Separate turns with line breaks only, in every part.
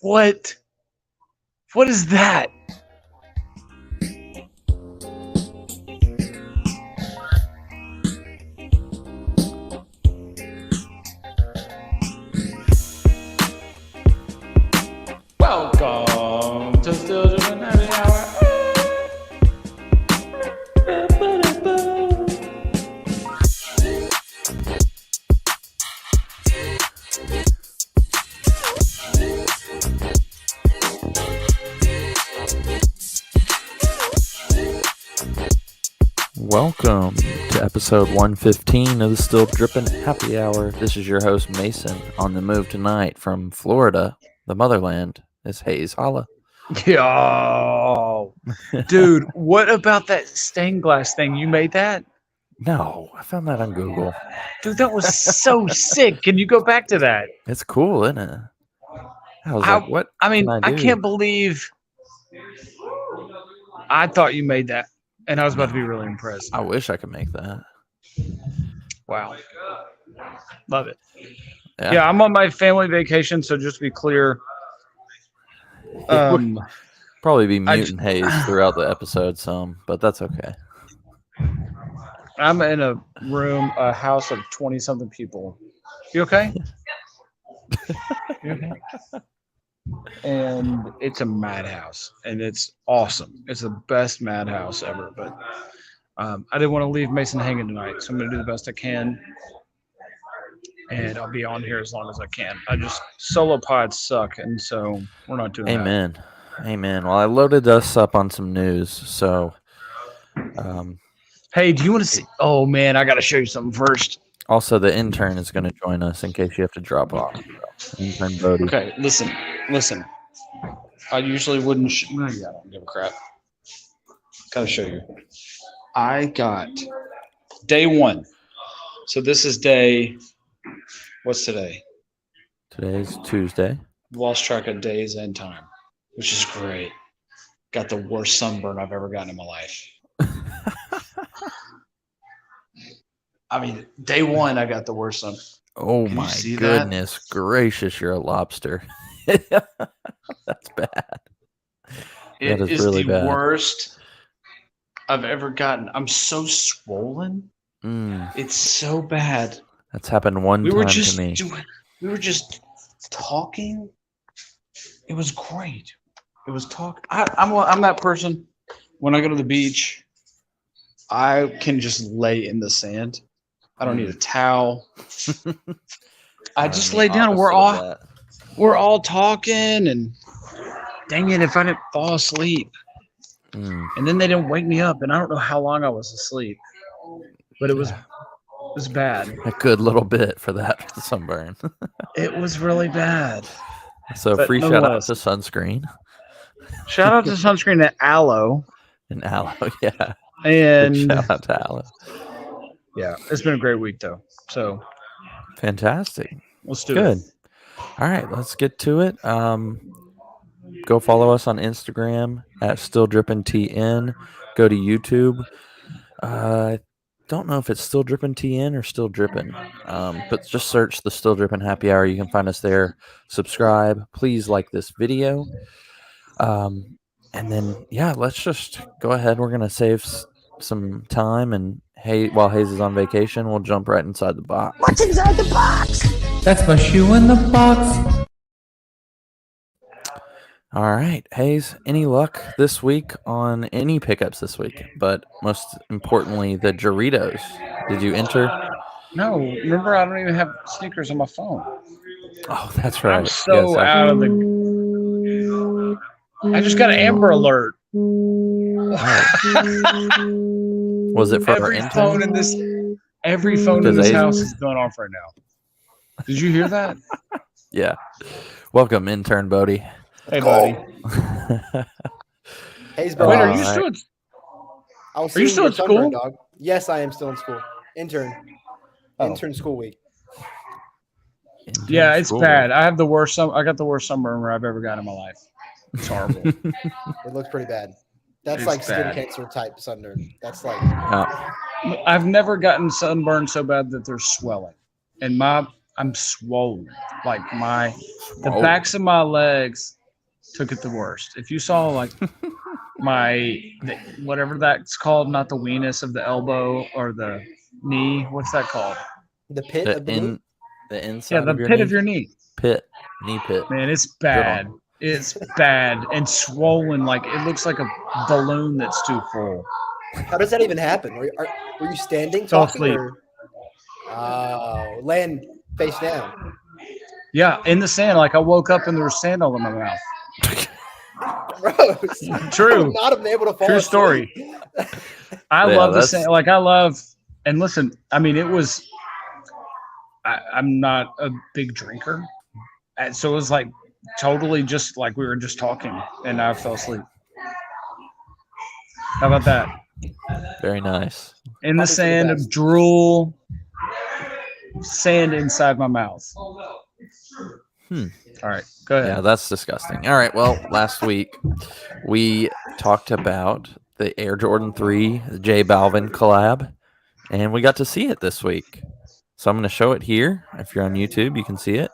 What? What is that? Welcome to Still Drippin Hour.
Welcome to episode 115 of the Still Drippin Happy Hour. This is your host, Mason. On the move tonight from Florida, the motherland, is Hayes. Holla.
Yo, dude, what about that stained glass thing? You made that?
No, I found that on Google.
Dude, that was so sick. Can you go back to that?
It's cool, isn't it? I was like, what?
I mean,
can
I
do?
can't believe I thought you made that, and I was about to be really impressed.
I wish I could make that.
Wow. Love it.
Yeah.
Yeah, I'm on my family vacation, so just to be clear,
Probably be muting Hayes throughout the episode some, but that's okay.
I'm in a room, a house of 20-something people. You okay? You okay? And it's a madhouse, and it's awesome. It's the best madhouse ever, but I didn't want to leave Mason hanging tonight, so I'm going to do the best I can, and I'll be on here as long as I can. Solo pods suck, and so we're not doing
Amen. Amen. Well, I loaded us up on some news, so...
Hey, do you want to see? Oh, man, I got to show you something first.
Also, the intern is going to join us in case you have to drop off. Intern Bodie.
Okay, listen. I usually wouldn't. I don't give a crap. Gotta show you. I got day one. So this is day. What's today?
Today's Tuesday.
Lost track of days and time, which is great. Got the worst sunburn I've ever gotten in my life. I mean, day one, I got the worst sun.
Oh
Can
my
you see
goodness gracious, you're a lobster. That's bad.
It
That
is
really
the
bad.
worst I've ever gotten. I'm so swollen.
Mm,
It's so bad.
that's happened one
We
time
were just
to me.
we were just talking. It was great. It was talk. I'm that person. When I go to the beach, I can just lay in the sand. I don't need a towel. I just lay down. We're all talking, and dang it, if I didn't fall asleep, and then they didn't wake me up, and I don't know how long I was asleep, but it was bad.
A good little bit for that sunburn.
It was really bad.
So
But
free shout out
nonetheless.
to sunscreen
Shout out to sunscreen at Aloe,
and aloe. Yeah.
and
Shout out to aloe.
yeah, it's been a great week though. So
Fantastic.
let's do
Good.
it.
All right, let's get to it. Go follow us on Instagram at Still Drippin TN. Go to YouTube. I don't know if it's Still Drippin TN or Still Drippin, but just search the Still Drippin Happy Hour. You can find us there. Subscribe. Please like this video. And then, yeah, let's just go ahead. We're going to save some time, and while Hayes is on vacation, we'll jump right inside the box.
What's inside the box?
That's my shoe in the box.
All right, Hayes, any luck this week on any pickups this week? But most importantly, the Doritos. Did you enter?
No, remember I don't even have sneakers on my phone.
Oh, that's right.
I'm so out of the. I just got an Amber Alert.
Was it for our
Every
intern?
phone in this
Does
house is going off right now. Did you hear that?
Yeah. Welcome, intern Bodie.
Hey, buddy.
Hayes,
Wait,
bro.
are you
Alright.
still?
I was
are you
seeing
still
your
at school?
sunburn, dog. Yes, I am still in school. Intern.
Oh.
Intern school week.
Yeah, it's
Cool.
bad. I got the worst sunburn I've ever got in my life. It's horrible.
It looks pretty bad. That's
It's
like skin
bad.
cancer type sunburn. That's like
Oh,
I've never gotten sunburned so bad that there's swelling. And I'm swollen. Like the
Oh.
backs of my legs took it the worst. If you saw like whatever that's called, not the weenus of the elbow or the knee, what's that called?
The pit
The
of the knee?
inside
Yeah, the
of your
pit
knee?
of your knee.
Knee pit.
Man, it's
Good
bad.
one.
It's bad and swollen. Like it looks like a balloon that's too full.
How does that even happen? Were you standing
Fell
talking?
asleep.
Oh, laying face down.
Yeah, in the sand. Like I woke up and there was sand all in my mouth.
Gross.
True.
I would not have been able to fall
True
asleep.
story. I
Yeah,
love the
that's-
sand. Like I love, and listen, I mean, it was. I'm not a big drinker, and so it was like totally just like we were just talking, and I fell asleep. How about that?
Very nice.
In the
Probably for the
sand,
best.
drool, sand inside my mouth. All right, go ahead.
Yeah, that's disgusting. All right. Well, last week we talked about the Air Jordan 3, the J Balvin collab, and we got to see it this week. So I'm going to show it here. If you're on YouTube, you can see it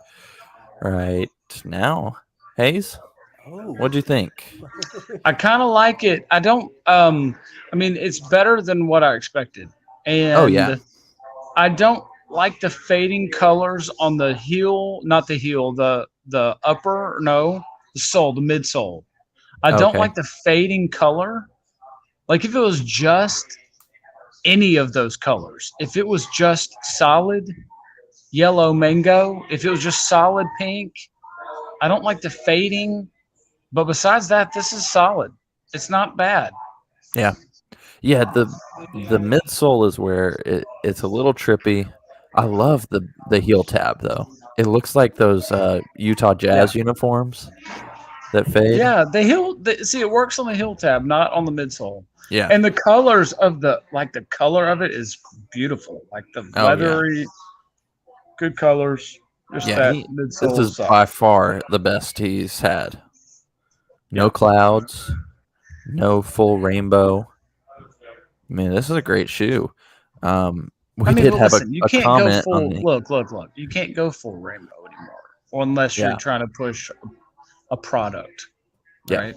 right now. Hayes,
Oh,
what'd you think?
I kind of like it. I don't. I mean, it's better than what I expected. And
Oh, yeah.
I don't like the fading colors on the heel. Not the heel. The upper. No, the sole. The midsole. I don't
Okay.
like the fading color. Like if it was just any of those colors. If it was just solid yellow mango. If it was just solid pink. I don't like the fading. But besides that, this is solid. It's not bad.
Yeah, the midsole is where it's a little trippy. I love the heel tab though. It looks like those Utah Jazz uniforms that fade.
Yeah, the heel. See, it works on the heel tab, not on the midsole.
Yeah.
And the colors of the color of it is beautiful. Like the
Oh, yeah.
leathery, good colors. Just
Yeah,
that
this
midsole.
is
soft.
by far the best he's had. No clouds, no full rainbow. Man, this is a great shoe. We
I mean,
did
but
have
listen, you
a
can't go
comment
full.
on the
Look. You can't go full rainbow anymore, unless you're
Yeah.
trying to push a product.
Yeah.
Right?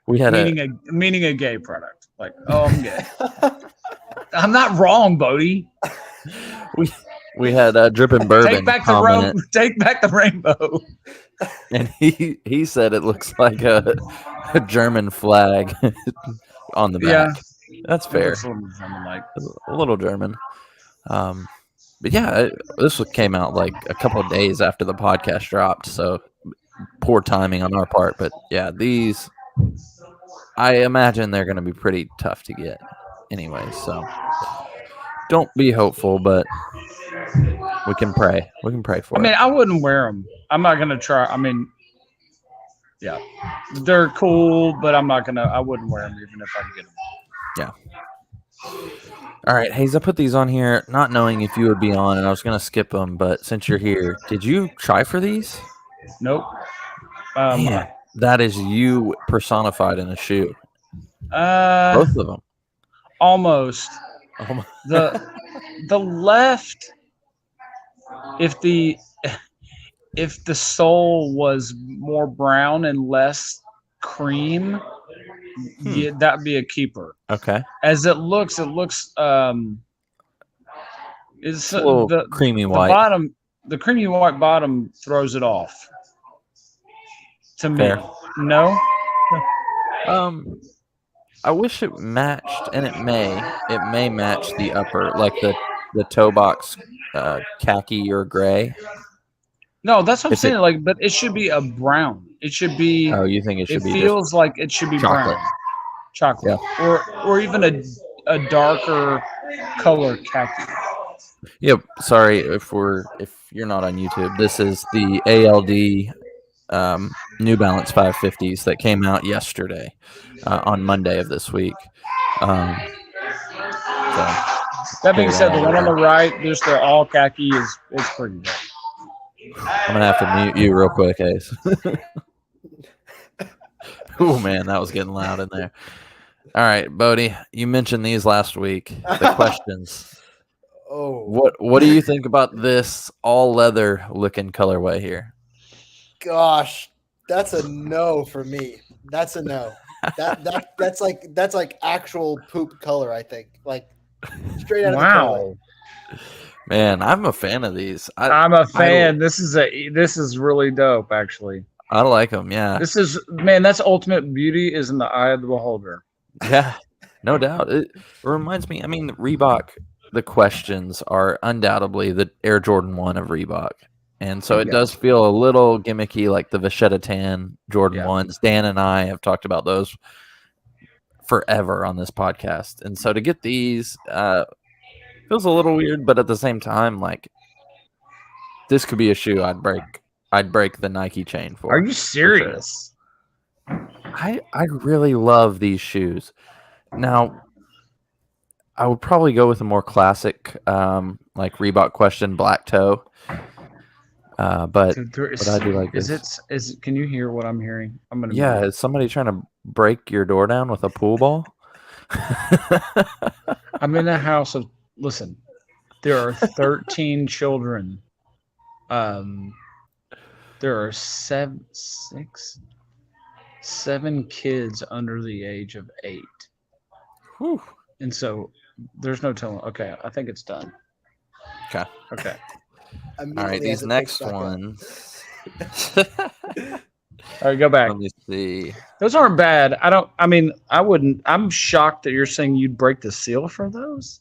we had
Meaning a gay product. Like, oh, I'm gay. I'm not wrong, Bodie.
we had Drippin Bourbon
Take back the
comment,
Take back the rainbow.
and he said it looks like a German flag on the back. That's fair.
Looks a little something like.
A little German. But yeah, this came out like a couple of days after the podcast dropped, so poor timing on our part. But yeah, these, I imagine they're going to be pretty tough to get anyway. So don't be hopeful, but we can pray. We can pray for
I mean,
it.
I wouldn't wear them. I'm not gonna try. I mean, yeah, they're cool, but I wouldn't wear them even if I could get them.
All right, Hayes, I put these on here not knowing if you would be on, and I was going to skip them, but since you're here, did you try for these?
Nope.
Man, that is you personified in a shoe.
Both
Both of them.
almost.
Oh my.
The left, if the sole was more brown and less cream, yeah, that'd be a keeper.
Okay.
As it looks it's
A little
the
creamy
the
white.
bottom, the creamy white bottom throws it off. To me,
Fair.
no.
I wish it matched, and it may match the upper, like the toe box khaki or gray.
No, that's what I'm
If
saying. Like, but it should be a brown. It should be.
Oh, you think it should
It
be
feels like it should be
chocolate.
brown, chocolate, or even a darker color khaki.
Yep. Sorry if you're not on YouTube. This is the ALD New Balance 550s that came out yesterday on Monday of this week.
That being said, the one on the right, just the all khaki is pretty good.
I'm gonna have to mute you real quick, Ace. Oh man, that was getting loud in there. All right, Bodie, you mentioned these last week. The questions.
Oh,
What do you think about this all leather looking colorway here?
gosh, that's a no for me. That's a no. That's like actual poop color. I think like straight out of the colorway.
Wow.
Man, I'm a fan of these.
I'm a fan. This is really dope, actually.
I like them. Yeah,
This is, man, that's ultimate beauty is in the eye of the beholder.
yeah, no doubt. It reminds me. I mean, Reebok. The questions are undoubtedly the Air Jordan 1 of Reebok. And so it does feel a little gimmicky, like the Vachetta Tan Jordan 1s. Dan and I have talked about those forever on this podcast. And so to get these feels a little weird, but at the same time, like, this could be a shoe I'd break. I'd break the Nike chain for.
Are you serious?
I really love these shoes. Now, I would probably go with a more classic, like Reebok Question black toe. But I do like this.
Can you hear what I'm hearing? I'm gonna.
Yeah, is somebody trying to break your door down with a pool ball?
I'm in a house of. Listen, there are 13 children. There are seven kids under the age of 8.
Whew.
And so there's no telling. Okay, I think it's done.
Okay. All right, these next ones.
All right, go back.
Let me see.
Those aren't bad. I wouldn't. I'm shocked that you're saying you'd break the seal for those.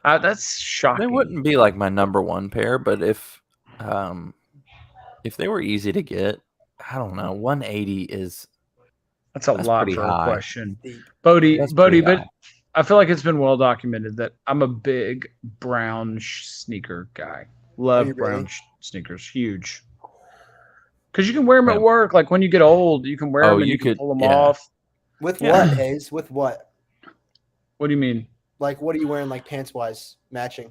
That's shocking.
They wouldn't be like my number one pair, but if they were easy to get, I don't know. 180 is.
That's lot for
high.
A question. Bodie, but I feel like it's been well documented that I'm a big brown sneaker guy. Love brown sneakers. Huge. Because you can wear them at work. Like when you get old, you can wear them and you can pull them off.
With what, Hayes? With what?
What do you mean?
Like, what are you wearing, like, pants-wise, matching?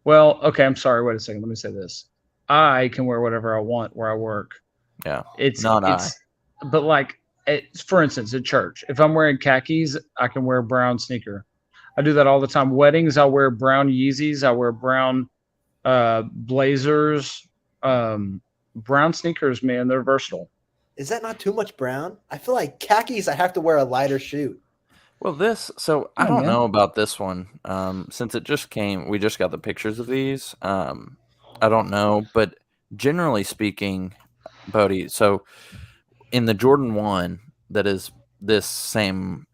Well, okay, I'm sorry. Wait a second. Let me say this. I can wear whatever I want where I work.
Yeah.
But, like, for instance, at church, if I'm wearing khakis, I can wear a brown sneaker. I do that all the time. Weddings, I'll wear brown Yeezys. I wear brown blazers. Brown sneakers, man, they're versatile.
Is that not too much brown? I feel like khakis, I have to wear a lighter shoe.
Well, I don't know about this one. Since it just came, we just got the pictures of these. I don't know, but generally speaking, Bodie, so in the Jordan 1, that is this same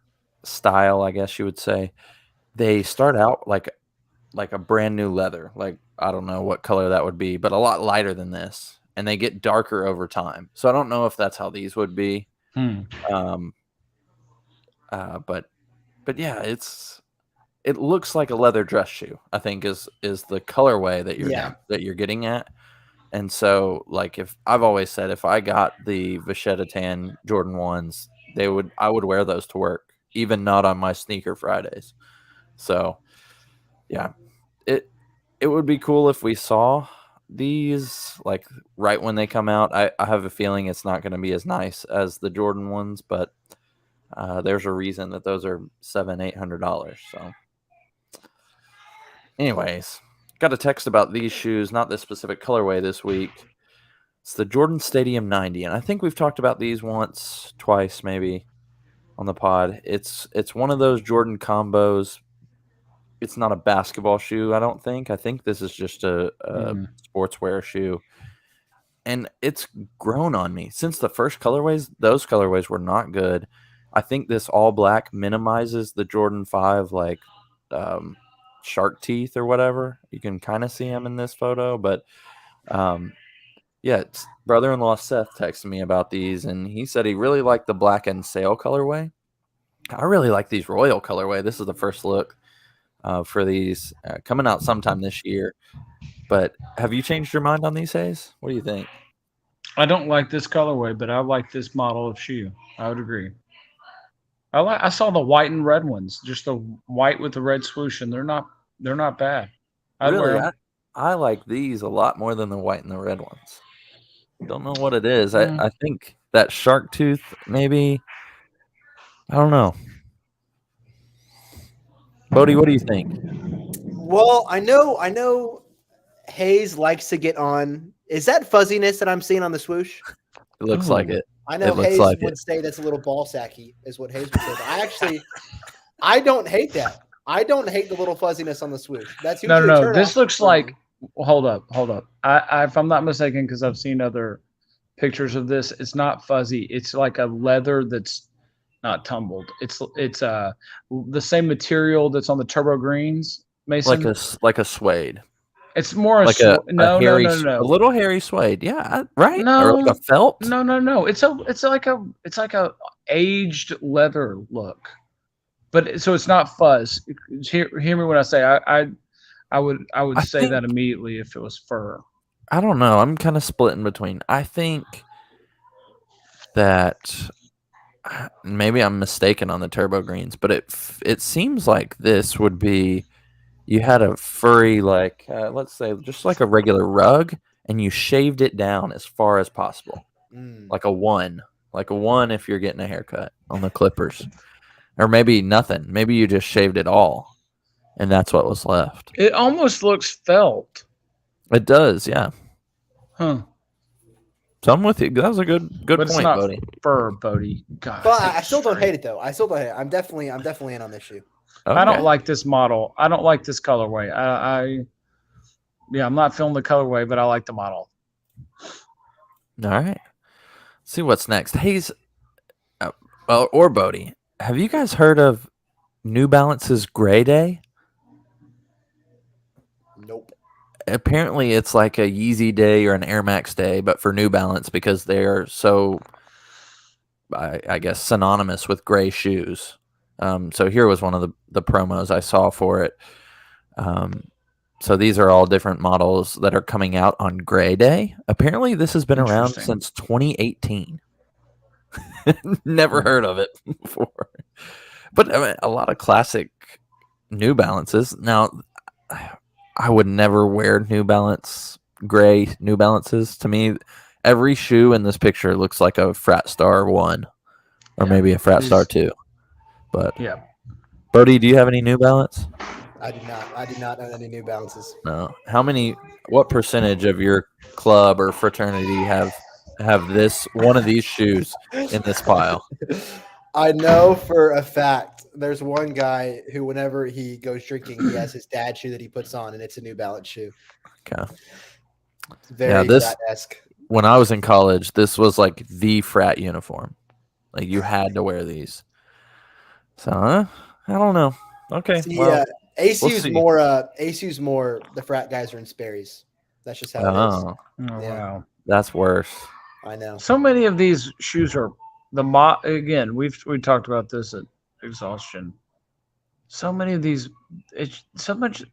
style, I guess you would say, they start out like a brand new leather. Like, I don't know what color that would be, but a lot lighter than this. And they get darker over time. So I don't know if that's how these would be. But yeah, it looks like a leather dress shoe, I think is the colorway that you're getting at. And so, like, I've always said if I got the Vachetta Tan Jordan 1s, I would wear those to work, even not on my sneaker Fridays. So yeah, it would be cool if we saw these like right when they come out. I have a feeling it's not going to be as nice as the Jordan 1s, but there's a reason that those are $700-800. So anyways, got a text about these shoes, not this specific colorway this week. It's the Jordan Stadium 90, and I think we've talked about these once, twice maybe on the pod. It's one of those Jordan combos. It's not a basketball shoe, I don't think. I think this is just a sportswear shoe. And it's grown on me. Since the first colorways, those colorways were not good. I think this all black minimizes the Jordan 5 like shark teeth or whatever. You can kind of see them in this photo, but brother-in-law Seth texted me about these, and he said he really liked the black and sail colorway. I really like these royal colorway. This is the first look for these coming out sometime this year. But have you changed your mind on these, Hayes? What do you think?
I don't like this colorway, but I like this model of shoe. I would agree. I saw the white and red ones, just the white with the red swoosh, and they're not bad.
I like these a lot more than the white and the red ones. Don't know what it is. I think that shark tooth, maybe. I don't know. Bodie, what do you think?
Well, I know Hayes likes to get on. Is that fuzziness that I'm seeing on the swoosh?
It looks like it.
I know
It looks
Hayes
like
would
it.
say that's a little ball sacky, is what Hayes would say. But I don't hate that. I don't hate the little fuzziness on the swoosh. That's
No,
usually
no,
a
no.
turn
This
off
looks
for me.
like. Hold up. If I'm not mistaken, because I've seen other pictures of this, it's not fuzzy. It's like a leather that's not tumbled. It's the same material that's on the turbo greens, Mason.
Like a suede.
It's more
Like
no,
a hairy,
no.
a little hairy suede. Yeah, right.
No.
Or like a felt.
No. It's like a aged leather look, but so it's not fuzz. Hear me when I say I would say
think-
that immediately if it was fur.
I don't know. I'm kind of split in between. I think that maybe I'm mistaken on the turbo greens, but it seems like this would be you had a furry let's say just like a regular rug, and you shaved it down as far as possible, like a one if you're getting a haircut on the clippers, or maybe nothing. Maybe you just shaved it all, and that's what was left.
It almost looks felt.
It does, yeah.
Huh.
So I'm with you. That was a good
But it's
point,
not
buddy.
fur, Bodie. God,
But I still don't hate it though. I still don't hate it. I'm definitely in on this shoe.
I don't
Okay.
like this model. I don't like this colorway. I'm not feeling the colorway, but I like the model.
All right. See what's next. Hayes, or Bodie, have you guys heard of New Balance's Gray Day?
Nope.
Apparently, it's like a Yeezy Day or an Air Max Day, but for New Balance because they are so, I guess, synonymous with gray shoes. So here was one of the promos I saw for it. So these are all different models that are coming out on Gray Day. Apparently, this has been around
Interesting.
since 2018. Never heard of it before. But I mean, a lot of classic New Balances. Now, I would never wear New Balance gray New Balances. To me, every shoe in this picture looks like a Frat Star 1 or maybe a Frat Star 2. But
Yeah.
Bodie, do you have any New Balance?
I do not own any New Balances.
No. What percentage of your club or fraternity have one of these shoes in this pile?
I know for a fact there's one guy who, whenever he goes drinking, he has his dad shoe that he puts on, and it's a New Balance shoe.
Okay.
It's very frat-esque.
When I was in college, this was like the frat uniform. Like you had to wear these. So I don't know. Okay.
See,
well,
ACU's
see.
more the frat guys are in Sperry's. That's just how it is.
oh,
Oh,
Yeah.
wow.
that's worse.
I know.
So many of these shoes are again, we talked about this at exhaustion. So many of these, it's so much.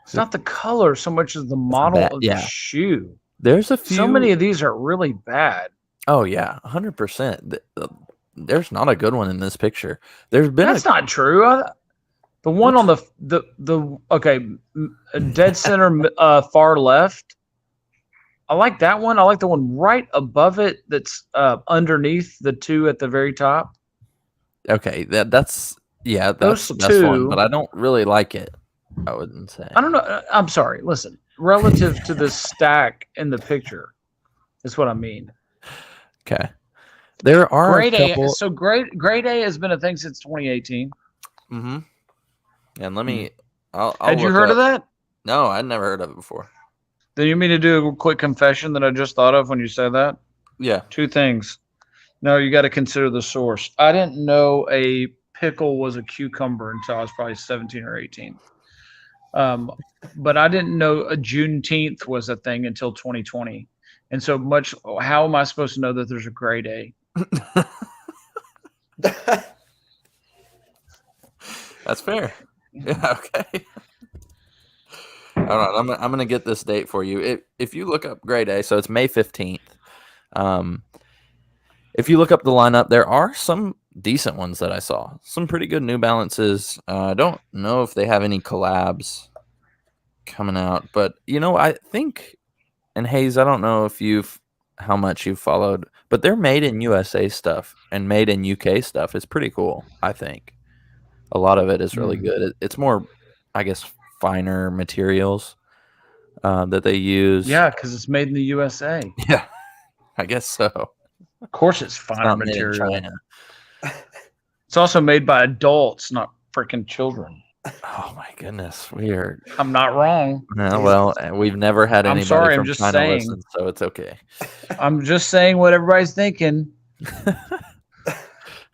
It's not the color so much as the model
bad,
of
yeah.
the shoe.
There's a few.
So many of these are really bad.
Oh yeah, 100%. There's not a good one in this picture. There's been
That's not true. The one on the dead center far left. I like that one. I like the one right above it that's underneath the two at the very top.
okay. That's
Those
the best one,
two-
but I don't really like it. I wouldn't say.
I don't know. I'm sorry. Listen, relative to the stack in the picture, is what I mean.
Okay. There are
Grade
a
A.
couple.
So grade A has been a thing since 2018.
Mm-hmm. And let me. I'll
Had you
look
heard of
up-
that?
No, I'd never heard of it before.
Then you mean to do a quick confession that I just thought of when you said that?
Yeah.
Two things. No, you got to consider the source. I didn't know a pickle was a cucumber until I was probably 17 or 18. But I didn't know a Juneteenth was a thing until 2020. And so much, how am I supposed to know that there's a grade A?
That's fair. Yeah. Okay. All right. I'm gonna get this date for you. If you look up grade A, so it's May 15th. If you look up the lineup, there are some decent ones that I saw. Some pretty good New Balances. I don't know if they have any collabs coming out, but I think, and Hayes, I don't know if how much you've followed, but their made in USA stuff and made in UK stuff is pretty cool. I think a lot of it is really good. It's more I guess, finer materials that they use.
Yeah, because it's made in the USA.
Yeah, I guess so.
Of course, it's
It's
finer
not made in
material.
China.
It's also made by adults, not freaking children.
Oh my goodness, we are.
I'm not wrong.
Well, we've never had
I'm
anybody
sorry, I'm
from
just
China
saying.
listen, so it's okay.
I'm just saying what everybody's thinking.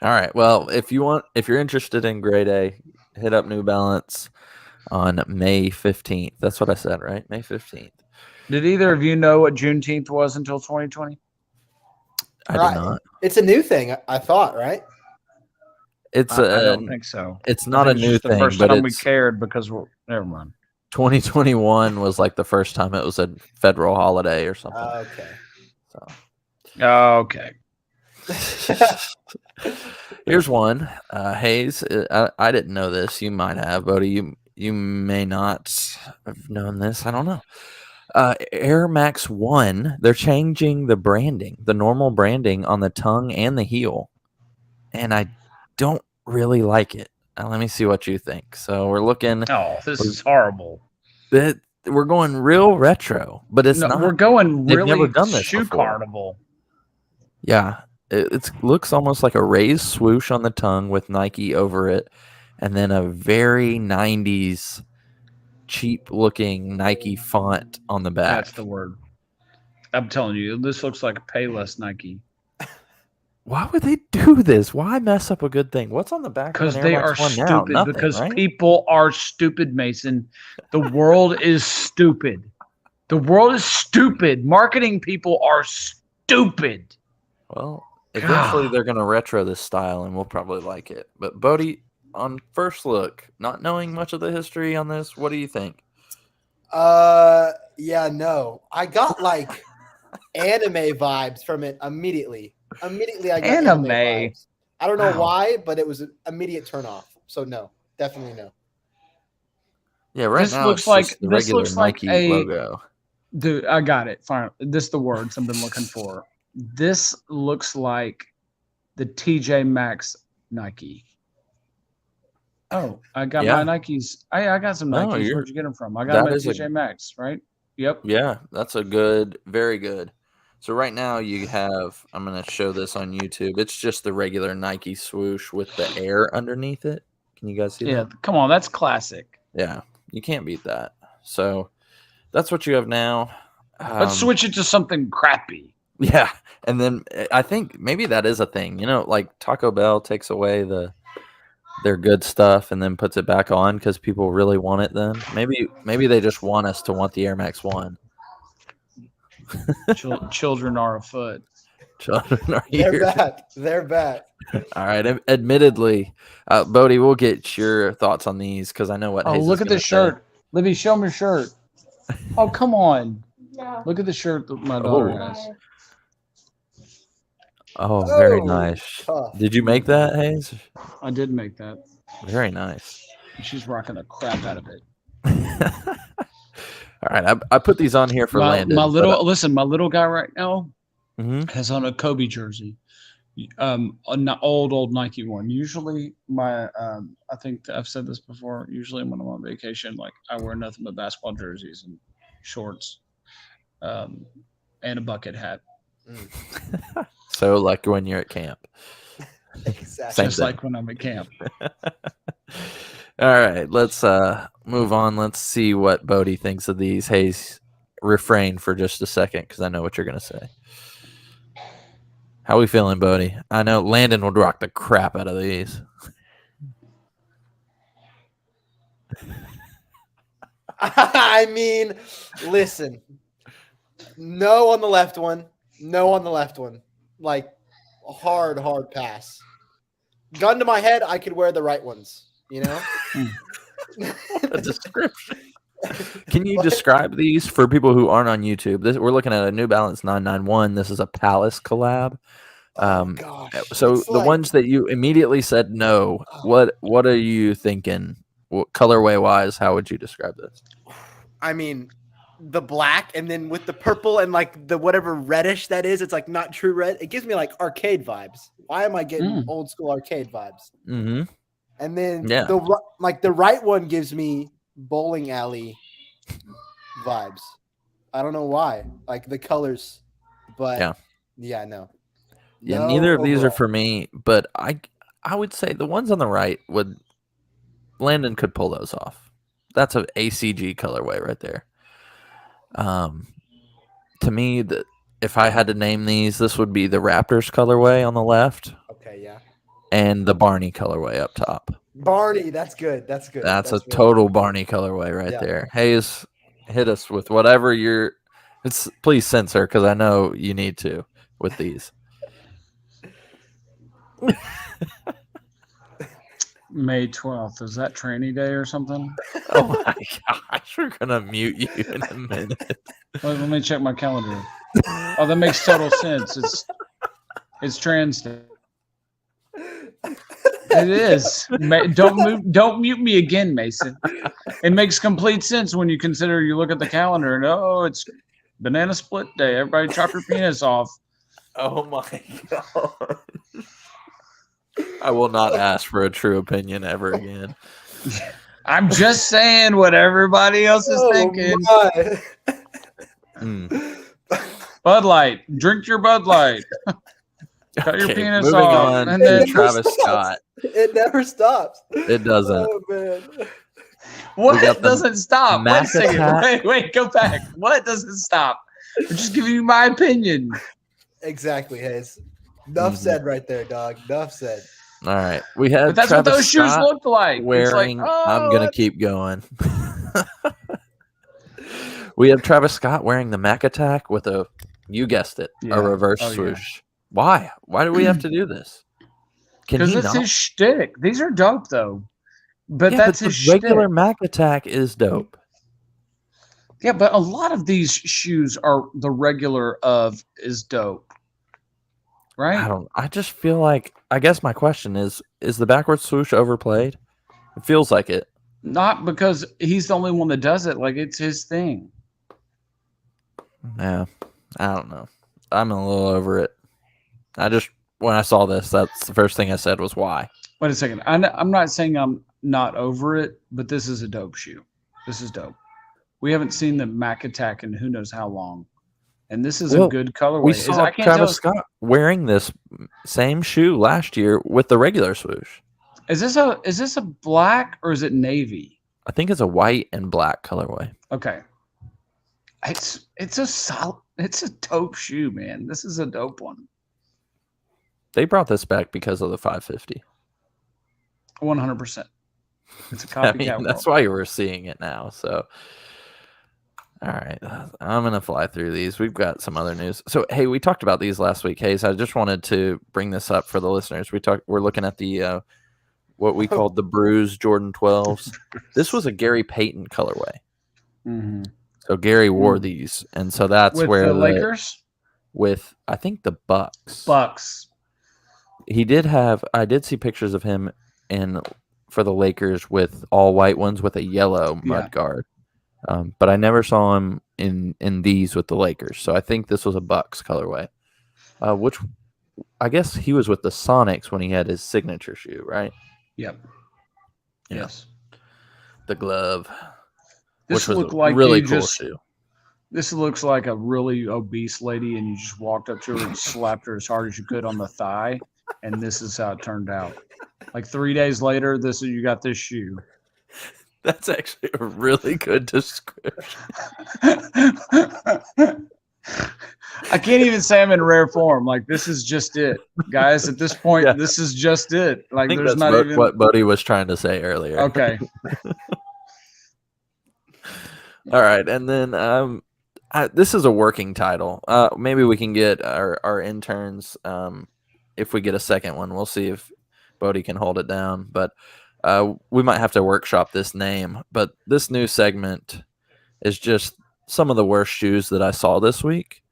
All right. Well, if you're interested in grade A, hit up New Balance on May 15th. That's what I said, right? May 15th.
Did either of you know what Juneteenth was until 2020?
I
Right.
did not.
It's a new thing, I thought, right?
It's
I don't think so.
It's
I
not
think
a
it's
new
just the
thing,
first
but
time we
it's
cared because we're never mind.
2021 was like the first time it was a federal holiday or something.
Okay.
Okay.
Here's one. Hayes, I didn't know this. You might have, Bodie. You may not have known this. I don't know. Air Max 1, they're changing the branding, the normal branding on the tongue and the heel. And I don't really like it. Let me see what you think. So we're looking.
Oh, this is horrible.
We're going real retro, but it's not.
We're going
they've
really
never done this
shoe
before.
carnival.
Yeah, it looks almost like a raised swoosh on the tongue with Nike over it, and then a very 90s cheap-looking Nike font on the back.
That's the word. I'm telling you, this looks like a Payless Nike.
Why would they do this? Why mess up a good thing? What's on the back?
Because
of an Air
they are
Max 1 now?
stupid.
Nothing,
Because
right?
people are stupid, Mason. The world is stupid. The world is stupid. Marketing people are stupid.
Well, eventually they're going to retro this style, and we'll probably like it. But Bodie, on first look, not knowing much of the history on this, what do you think?
Yeah, no. I got like anime vibes from it immediately. Immediately I got anime vibes. I don't know why, but it was an immediate turn off. So no, definitely no.
Yeah, right
This
now
looks
it's
like-
just the
this
regular
looks like
Nike
a-
logo.
Dude, I got it. Fine. This is the words I've been looking for. This looks like the TJ Maxx Nike. Oh, I got
Yeah.
my Nikes. I got some
No,
Nikes. Where'd you get them from? I got
that
them at
is a-
TJ Maxx, right? Yep.
Yeah, that's a good, very good. So right now you have, I'm going to show this on YouTube. It's just the regular Nike swoosh with the air underneath it. Can you guys see
Yeah,
that?
come on, that's classic.
Yeah, you can't beat that. So that's what you have now.
Let's switch it to something crappy.
Yeah, and then I think maybe that is a thing. You know, like Taco Bell takes away their good stuff and then puts it back on because people really want it. Then maybe they just want us to want the Air Max 1.
Children are afoot.
Children are
They're
here.
back. They're back.
All right. Admittedly, Bodie, we'll get your thoughts on these because I know what.
Oh,
Hayes
look
is
at
gonna
this
say.
shirt. Libby, show me your shirt. Oh, come on.
No.
Look at the shirt that my daughter
Oh.
has.
Oh, very
Oh,
nice.
tough.
Did you make that, Hayes?
I did make that.
Very nice.
She's rocking the crap out of it.
All right, I put these on here for Landon.
My little guy right now
Mhm.
has on a Kobe jersey, an old Nike one. Usually, I think I've said this before. Usually, when I'm on vacation, like I wear nothing but basketball jerseys and shorts, and a bucket hat,
So, like when you're at camp.
Exactly.
Same
just
thing.
like when I'm at camp.
All right, let's move on. Let's see what Bodie thinks of these. Hayes, refrain for just a second because I know what you're going to say. How we feeling, Bodie? I know Landon would rock the crap out of these.
I mean, listen. No on the left one. No on the left one. Like hard pass. Gun to my head, I could wear the right ones, you know?
A description. Can you describe these for people who aren't on YouTube? We're looking at a New Balance 991. This is a Palace collab.
Gosh.
So
It's
the
like-
ones that you immediately said no, what are you thinking? Colorway wise, how would you describe this?
I mean, the black and then with the purple and like the whatever reddish that is, it's like not true red. It gives me like arcade vibes. Why am I getting old school arcade vibes?
Mm-hmm.
And then
Yeah.
the right one gives me bowling alley vibes. I don't know why. Like the colors, but yeah, no.
Yeah,
No
neither of these are
overall.
for me, but I would say the ones on the right Landon could pull those off. That's an ACG colorway right there. To me, if I had to name these, this would be the Raptors colorway on the left
Okay, yeah.
and the Barney colorway up top.
Barney, that's good. That's good.
That's a
really
total
good.
Barney colorway right
Yeah.
there. Hayes, hit us with whatever please censor because I know you need to with these.
May 12th. Is that training day or something?
Oh my gosh, we're gonna mute you in a minute.
Let me check my calendar. Oh, that makes total sense. It's trans day. It is. Don't mute me again, Mason. It makes complete sense when you consider you look at the calendar and it's banana split day. Everybody chop your penis off.
Oh my god. I will not ask for a true opinion ever again.
I'm just saying what everybody else is thinking. Bud Light. Drink your Bud Light. Cut your penis
moving
off.
on
And
to
then
Travis Scott.
It never stops.
It doesn't.
Oh man.
What
got the
doesn't stop? Wait a second.
attack.
Wait, go back. What doesn't stop? I'm just giving you my opinion.
Exactly, Hayes. Enough said right there, dog. Enough said.
All right. We had
But that's
Travis
what those shoes
Scott
looked like.
wearing.
It's like,
I'm going to keep going. We have Travis Scott wearing the Mac Attack with you guessed it,
Yeah.
a reverse
Oh, yeah.
swoosh. Why? Why do we have to do this? Can
because
he
it's
not?
his shtick. These are dope though. But
Yeah,
that's
but
his
the regular
shtick.
Mac Attack is dope.
Yeah, but a lot of these shoes are the regular is dope. Right?
I just feel like, I guess my question is the backward swoosh overplayed? It feels like it.
Not because he's the only one that does it. Like it's his thing.
Yeah. I don't know. I'm a little over it. When I saw this, that's the first thing I said was why.
Wait a second. I'm not saying I'm not over it, but this is a dope shoe. This is dope. We haven't seen the Mac Attack in who knows how long. And this is a good colorway.
We saw Travis Scott wearing this same shoe last year with the regular swoosh.
Is this a black or is it navy?
I think it's a white and black colorway.
Okay. It's a dope shoe, man. This is a dope one.
They brought this back because of the 550.
100%. It's a
I
copycat.
mean, that's why you were seeing it now. So, all right, I'm gonna fly through these. We've got some other news. So, hey, we talked about these last week, Hayes. I just wanted to bring this up for the listeners. We're looking at the what we called the Bruise Jordan 12s. This was a Gary Payton colorway.
Mm-hmm.
So Gary wore these, and so that's
with
where
the Lakers.
With I think the Bucks.
He
did have. I did see pictures of him for the Lakers with all white ones with a yellow mud guard. But I never saw him in these with the Lakers. So I think this was a Bucks colorway. Which I guess he was with the Sonics when he had his signature shoe, right?
Yep.
Yeah.
Yes.
The glove.
This
which was
looked
a
like
really cool shoe.
This looks like a really obese lady, and you just walked up to her and slapped her as hard as you could on the thigh, and this is how it turned out. Like 3 days later, you got this shoe.
That's actually a really good description.
I can't even say I'm in rare form. Like this is just it, guys. At this point, this is just it. Like
I think
there's
that's
not even
what Buddy was trying to say earlier.
Okay.
All right, and then this is a working title. Maybe we can get our interns. If we get a second one, we'll see if Bodie can hold it down. But we might have to workshop this name. But this new segment is just some of the worst shoes that I saw this week,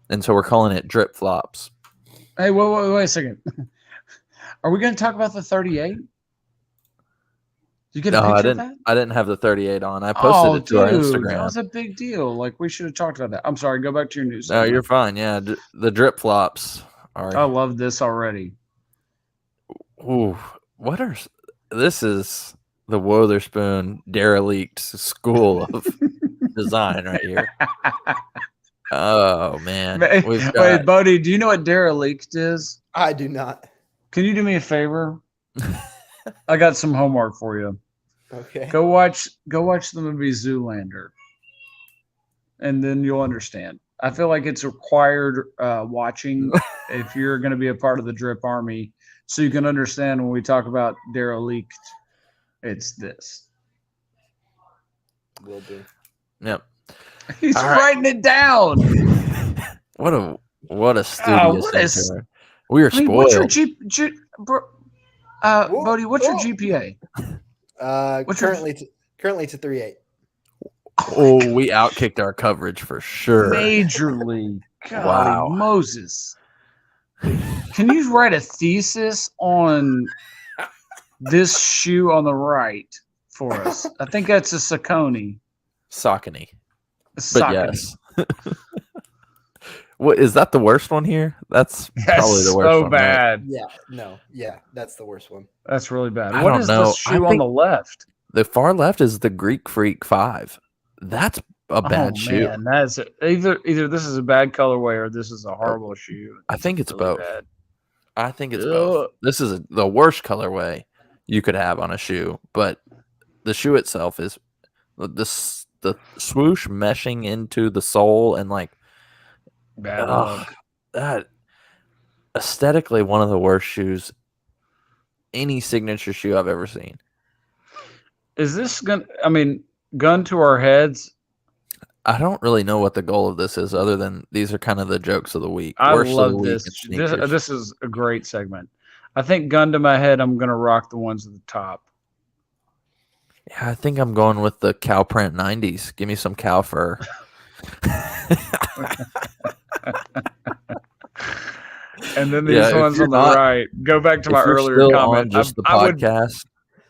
and so we're calling it Drip Flops.
Hey, wait a second. Are we going to talk about the 38? Did you get a picture of that?
I didn't have the 38 on. I posted it to our Instagram.
That was a big deal. Like we should have talked about that. I'm sorry. Go back to your news.
No, you're fine. Yeah, the Drip Flops are.
I love this already.
Ooh, this is the Wotherspoon derelict school of design right here. Oh man, we've got,
Wait, Bodie, do you know what derelict is?
I do not.
Can you do me a favor? I got some homework for you.
Okay.
Go watch the movie Zoolander, and then you'll understand. I feel like it's required watching if you're going to be a part of the Drip Army, so you can understand when we talk about derelict. It's this.
Will do.
yep.
He's
All right.
writing it down.
What a studious
what is-
intro. We are
I mean,
spoiled.
what's your Bodie? What's your GPA? What's your-
Currently it's a 3.8.
Oh, we outkicked our coverage for sure.
Majorly. Golly,
Wow.
Moses. Can you write a thesis on this shoe on the right for us? I think that's a Saucony.
Saucony. But
Saucony.
yes. What is that the worst one here? That's probably the worst
so
one. right?
bad.
Yeah, no, yeah, that's the worst one.
That's really bad.
I
What
don't
is
know.
this
I
shoe on
think-
the left?
The far left is the Greek Freak 5. That's a bad shoe.
Man, that's either this is a bad colorway or this is a horrible shoe.
I think it's
Really
both.
bad.
I think it's both. This is the worst colorway you could have on a shoe, but the shoe itself is the swoosh meshing into the sole and like
Bad
ugh,
look.
that aesthetically one of the worst shoes, any signature shoe I've ever seen.
Is this gun to our heads?
I don't really know what the goal of this is, other than these are kind of the jokes of the week.
I
Worst of the
love
week
this.
in sneakers.
This is a great segment. I think gun to my head, I'm gonna rock the ones at the top.
Yeah, I think I'm going with the cow print 90s. Give me some cow fur.
And then these
Yeah, if
ones
you're
on the
not-
right. Go back to my
If you're
earlier
still
comment.
on just the
I would,
podcast,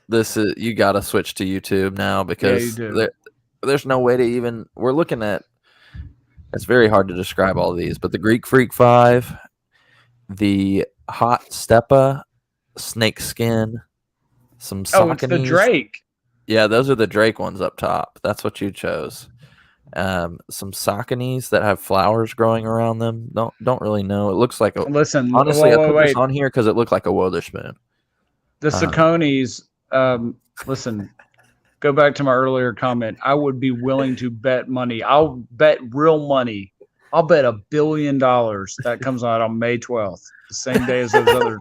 this is you got to switch to YouTube now because
do.
there's no way to even. We're looking at. It's very hard to describe all these, but the Greek Freak 5, the Hot Stepa, snake skin, some
oh, it's the
Sauconys.
Drake.
Yeah, those are the Drake ones up top. That's what you chose. Some Sauconys that have flowers growing around them. Don't really know. It looks like a.
Listen,
Honestly, I put
wait.
this on here because it looked like a Wotherspoon.
The Sauconys. Listen. Go back to my earlier comment. I would be willing to bet money. I'll bet real money. I'll bet $1 billion that comes out on May 12th, the same day as those other.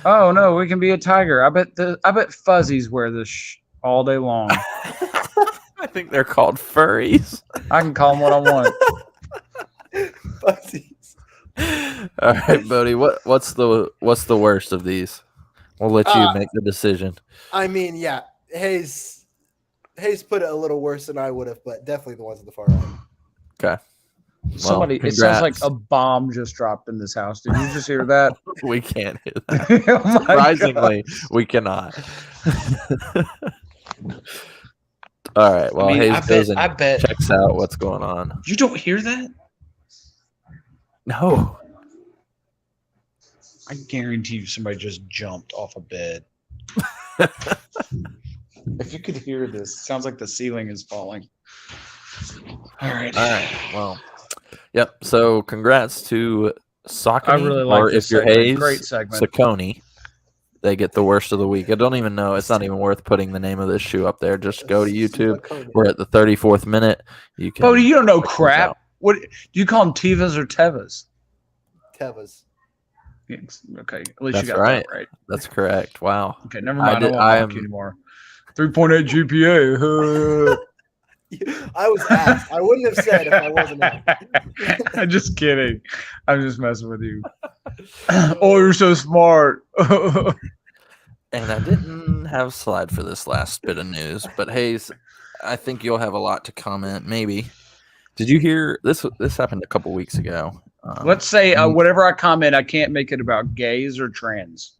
Oh no, we can be a tiger. I bet fuzzies wear this all day long.
I think they're called furries.
I can call them what I want.
Fuzzies.
All right, Bodie. What's the worst of these? We'll let you make the decision.
I mean, yeah, Hayes put it a little worse than I would have, but definitely the ones at the far right.
Okay.
Somebody, it sounds like a bomb just dropped in this house. Did you just hear that?
We can't hear that.
Oh my
Surprisingly, we cannot. All right. Well, Hayes goes and checks out what's going on.
You don't hear that?
No.
I guarantee you somebody just jumped off a bed. If you could hear this, it sounds like the ceiling is falling. All right.
Well, yep. So congrats to Saucony.
I really like
or
this
if you're
segment.
Hayes,
Great segment.
Saucony. They get the worst of the week. I don't even know. It's not even worth putting the name of this shoe up there. Just go to YouTube. We're at the 34th minute. You can.
Bodie, you don't know
check this
crap.
out.
What do you call them? Tevas or Tevas?
Tevas.
Okay, at least
That's
you got
right.
that right.
That's correct. Wow.
Okay, never mind. I don't
I
want to anymore. 3.8 GPA.
I was asked. I wouldn't have said if I wasn't asked.
I'm just kidding. I'm just messing with you. Oh, you're so smart.
And I didn't have a slide for this last bit of news, but Hayes, I think you'll have a lot to comment. Maybe. Did you hear this? This happened a couple weeks ago.
Let's say whatever I comment, I can't make it about gays or trans.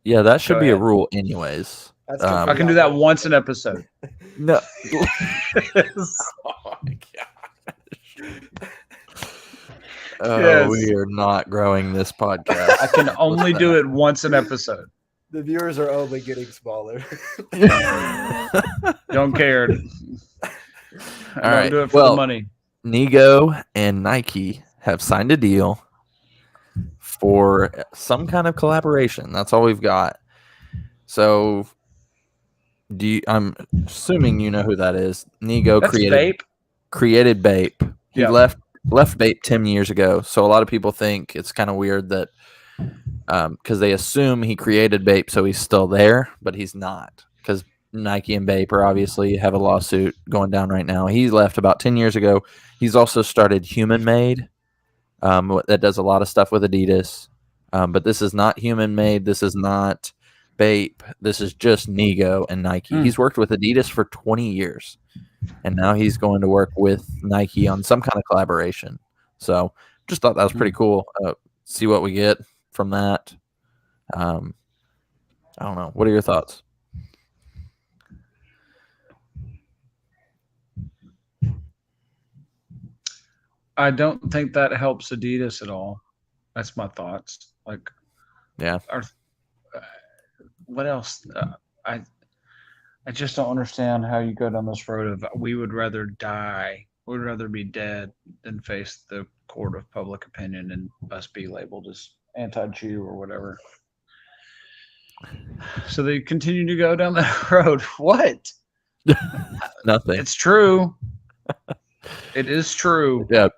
Yeah, that should
Go
be a
ahead.
rule, anyways.
That's
I can do that once an episode.
No. Oh,
Yes.
we are not growing this podcast.
I can only do it once an episode.
The viewers are only getting smaller.
Don't care. I don't
right,
do it for
well-
the money.
Nigo and Nike have signed a deal for some kind of collaboration. That's all we've got. So, I'm assuming you know who that is. Nigo
That's
created
Bape.
Bape. He
Yeah.
left Bape 10 years ago. So a lot of people think it's kind of weird that because they assume he created Bape, so he's still there, but he's not, because Nike and Bape are obviously have a lawsuit going down right now. He left about 10 years ago. He's also started Human Made, that does a lot of stuff with Adidas, but this is not Human Made. This is not Bape. This is just Nigo and Nike. He's worked with Adidas for 20 years, and now he's going to work with Nike on some kind of collaboration. So just thought that was pretty cool. See what we get from that. I don't know. What are your thoughts?
I don't think that helps Adidas at all. That's my thoughts. Like,
Yeah.
What else? I just don't understand how you go down this road of we would rather die, we would rather be dead than face the court of public opinion and us be labeled as anti-Jew or whatever. So they continue to go down that road. What?
Nothing.
It's true. It is true.
Yeah.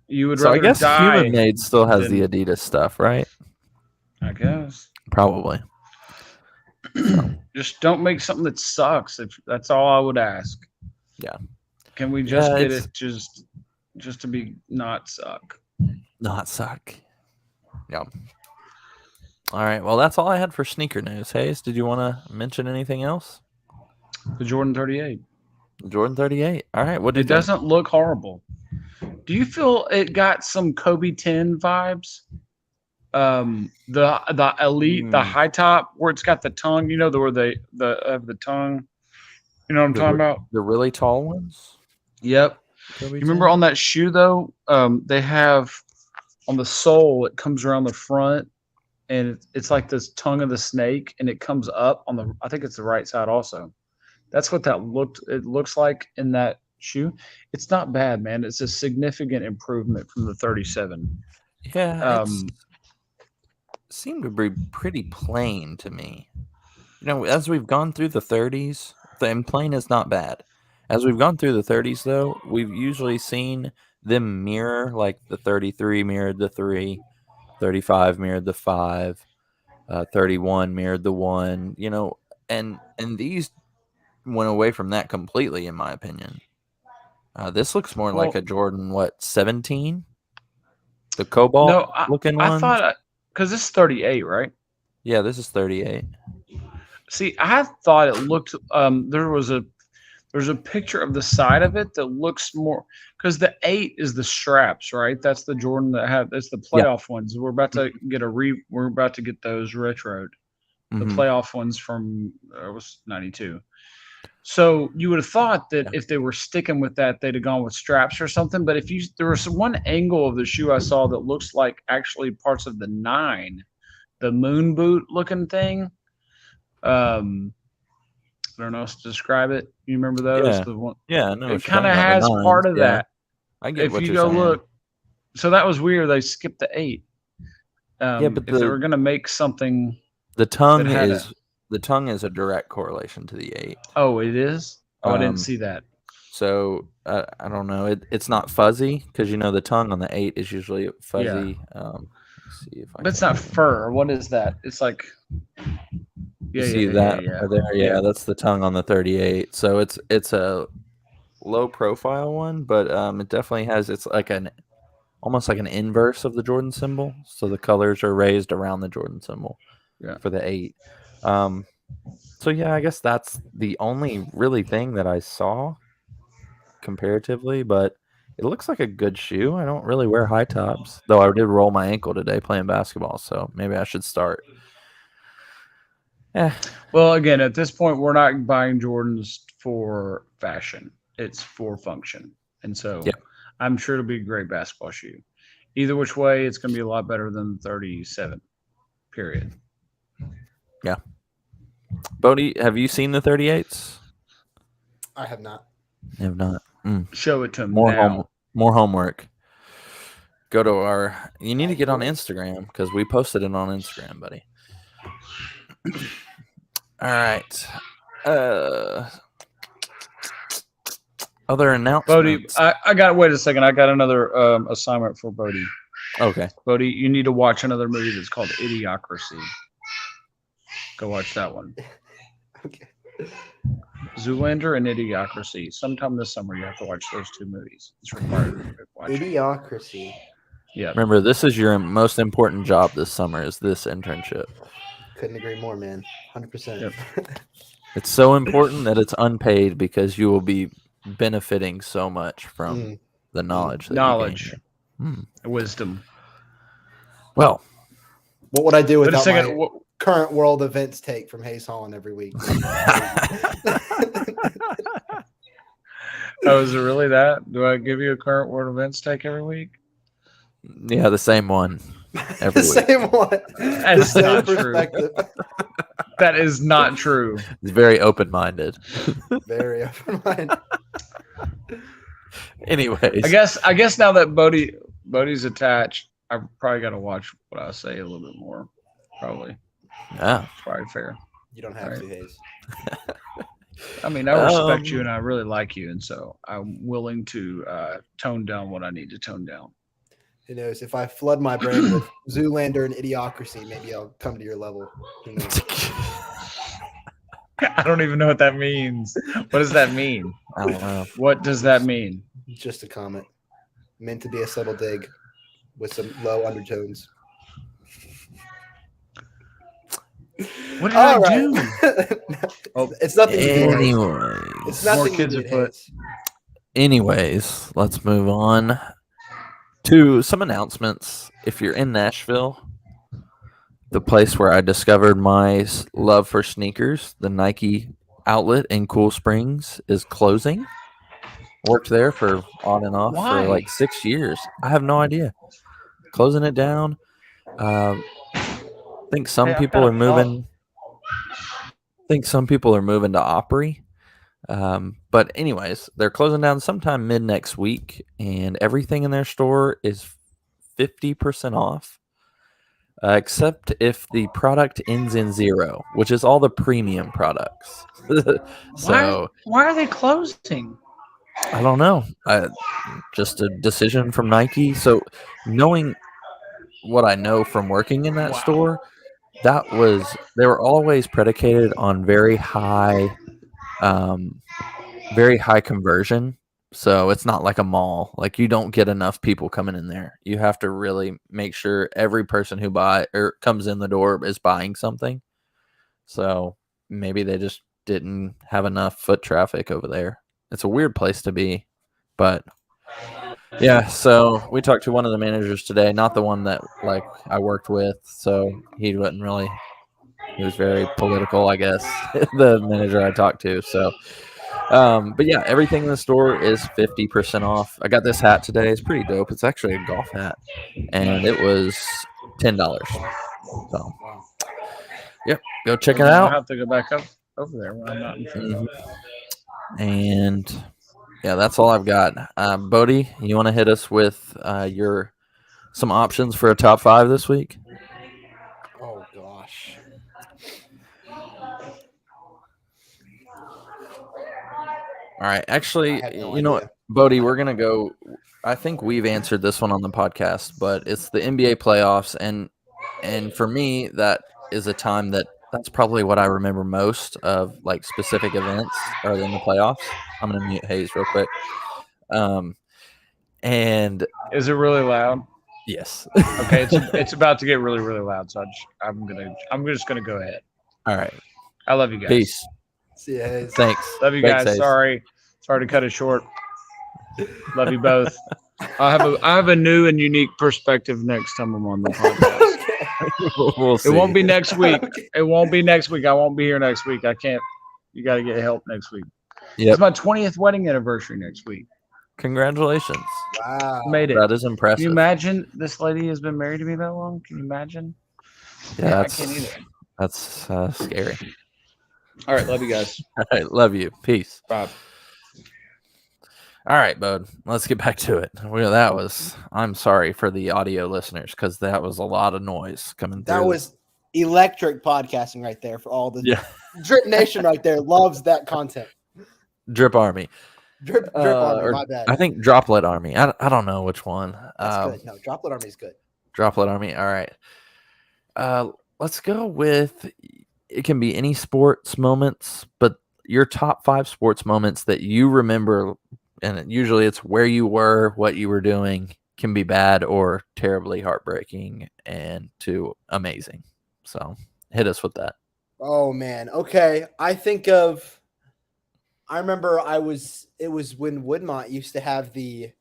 You would
So
rather
I guess
die.
Human Made still has
than-
the Adidas stuff, right?
I guess.
Probably.
Just don't make something that sucks. If that's all I would ask.
Yeah.
Can we just
Yeah,
get
it's-
it just to be not suck?
Not suck. Yeah. All right. Well, that's all I had for sneaker news. Hayes, did you want to mention anything else?
The Jordan 38.
Jordan 38. All right. What did
It doesn't look horrible. Do you feel it got some Kobe 10 vibes? The elite, the high top where it's got the tongue, you know, where they have the tongue. You know what I'm talking about?
The really tall ones?
Yep.
Kobe
You remember
10?
on that shoe though, they have on the sole, it comes around the front and it's like this tongue of the snake and it comes up on the, I think it's the right side also. That's what it looks like in that shoe. It's not bad, man. It's a significant improvement from the 37.
Yeah. It seemed to be pretty plain to me. You know, as we've gone through the 30s, and plain is not bad. As we've gone through the 30s, though, we've usually seen them mirror, like the 33 mirrored the 3, 35 mirrored the 5, 31 mirrored the 1, you know, and these went away from that completely, in my opinion. This looks more like a Jordan, 17? The Cobalt
No,
looking
I
one?
thought, because this is 38, right?
Yeah, this is 38.
See, I thought it looked, there's a picture of the side of it that looks more, because the 8 is the straps, right? That's the Jordan that's the playoff ones. We're about to get we're about to get those retroed. The
Mhm.
playoff ones from it was 92. So you would have thought that if they were sticking with that, they'd have gone with straps or something. But there was one angle of the shoe I saw that looks like actually parts of the 9, the moon boot looking thing. I don't know how to describe it. You remember those?
Yeah.
The one,
Yeah, I know.
it kind of has part of that.
I get
If
what
you
you're
go
saying.
look, so that was weird. They skipped the 8.
Yeah, but
if they were going to make something,
the tongue
had
is a direct correlation to the 8.
oh, it is. Oh, I
Um,
didn't see that.
So I don't know. It's not fuzzy because you know the tongue on the 8 is usually fuzzy. Let's see if I.
But it's
can-
not fur. What is that? It's like.
You see that right there? Yeah, that's the tongue on the 38. So it's a low profile one, but it definitely has. It's like almost like an inverse of the Jordan symbol. So the colors are raised around the Jordan symbol.
Yeah.
For the 8. So yeah, I guess that's the only really thing that I saw comparatively, but it looks like a good shoe. I don't really wear high tops, though I did roll my ankle today playing basketball, so maybe I should start. Yeah.
Well, again, at this point, we're not buying Jordans for fashion. It's for function. And so
Yep.
I'm sure it'll be a great basketball shoe. Either which way, it's going to be a lot better than 37. Period.
Bodie, have you seen the 38s?
I have not.
I have not.
Show it to him
More
now.
more homework. Go to our. You need to get on Instagram because we posted it on Instagram, buddy. All right. Other announcements.
Bodie, I got. Wait a second. I got another assignment for Bodie.
Okay.
Bodie, you need to watch another movie that's called Idiocracy. Go watch that one.
Okay.
Zoolander and Idiocracy. Sometime this summer, you have to watch those two movies. It's required to watch.
Idiocracy.
Yeah.
Remember, this is your most important job this summer. Is this internship?
Couldn't agree more, man. 100%.
Yep.
It's so important that it's unpaid because you will be benefiting so much from the knowledge.
Knowledge. Wisdom.
Well,
What would I do
Wait a
without
second.
my current world events take from Hayes Holland every week?
Oh, is it really that? Do I give you a current world events take every week?
yeah, the same one every
The
week.
same one.
That
The
is
same
not true.
perspective.
That is not true.
It's very open-minded.
Very open-minded.
Anyways,
I guess now that Bodie's attached, I've probably got to watch what I say a little bit more. Probably.
yeah.
It's probably fair.
You don't have to, Hayes.
I mean, I respect you and I really like you, and so I'm willing to tone down what I need to tone down.
Who knows? If I flood my brain with Zoolander and Idiocracy, maybe I'll come to your level. Who knows?
I don't even know what that means. What does that mean?
I don't know.
What does that mean?
Just a comment. Meant to be a subtle dig with some low undertones.
What did I do?
Oh, it's nothing. You did, Hayes.
Anyways,
It's nothing.
More kids
you
are
did,
put-
Hayes.
anyways, let's move on to some announcements. If you're in Nashville, the place where I discovered my love for sneakers, the Nike outlet in Cool Springs, is closing. Worked there for on and off
Why?
for like 6 years. I have no idea. Closing it down. I think some
Hey, I
people
got
are
a
moving. I think some people are moving to Opry. But anyways, they're closing down sometime mid next week, and everything in their store is 50% off, except if the product ends in 0, which is all the premium products. So
Why are they closing?
I don't know. Just a decision from Nike. So knowing what I know from working in that
Wow.
store, they were always predicated on very high conversion. So it's not like a mall. Like you don't get enough people coming in there. You have to really make sure every person who comes in the door is buying something. So maybe they just didn't have enough foot traffic over there. It's a weird place to be, but yeah. So we talked to one of the managers today, not the one that like I worked with. So he wasn't really. He was very political, I guess. The manager I talked to. So, but yeah, everything in the store is 50% off. I got this hat today. It's pretty dope. It's actually a golf hat, and it was $10. So, yep, go check it
I'll
out.
have to go back up over there when I'm not in front.
Mhm. And yeah, that's all I've got. Bodie, you want to hit us with some options for a top 5 this week?
Oh gosh.
All right. Actually,
I have no
you know
idea.
what, Bodie, we're going to go. I think we've answered this one on the podcast, but it's the NBA playoffs. And for me, that is a time that's probably what I remember most of like specific events are in the playoffs. I'm going to mute Hayes real quick. And
Is it really loud?
yes.
Okay, it's about to get really, really loud. So I'm just gonna go ahead.
All right.
I love you guys.
Peace.
See ya, Hayes.
Thanks.
Love you
Thanks,
guys.
Hayes.
Sorry to cut it short. Love you both. I have a new and unique perspective next time I'm on the podcast.
We'll see.
It won't be next week. It won't be next week. I won't be here next week. I can't. You got to get help next week.
Yep.
It's my 20th wedding anniversary next week.
Congratulations.
Wow.
Made it.
That is
Can
impressive.
you imagine this lady has been married to me that long? Can you imagine?
Yeah,
I can't either.
that's scary.
All right, love you guys.
All right, love you. Peace.
Bye.
All right, bud. Let's get back to it. Well, I'm sorry for the audio listeners because that was a lot of noise coming through.
That was electric podcasting right there for all the Drip Nation right there. Loves that content.
Drip Army.
Drip Army,
or
my bad.
I think Droplet Army. I don't know which one.
That's good. No, Droplet Army is good.
Droplet Army. All right. Let's go with, it can be any sports moments, but your top 5 sports moments that you remember, and usually it's where you were, what you were doing, can be bad or terribly heartbreaking and to amazing. So hit us with that.
Oh man. Okay. I remember it was when Woodmont used to have the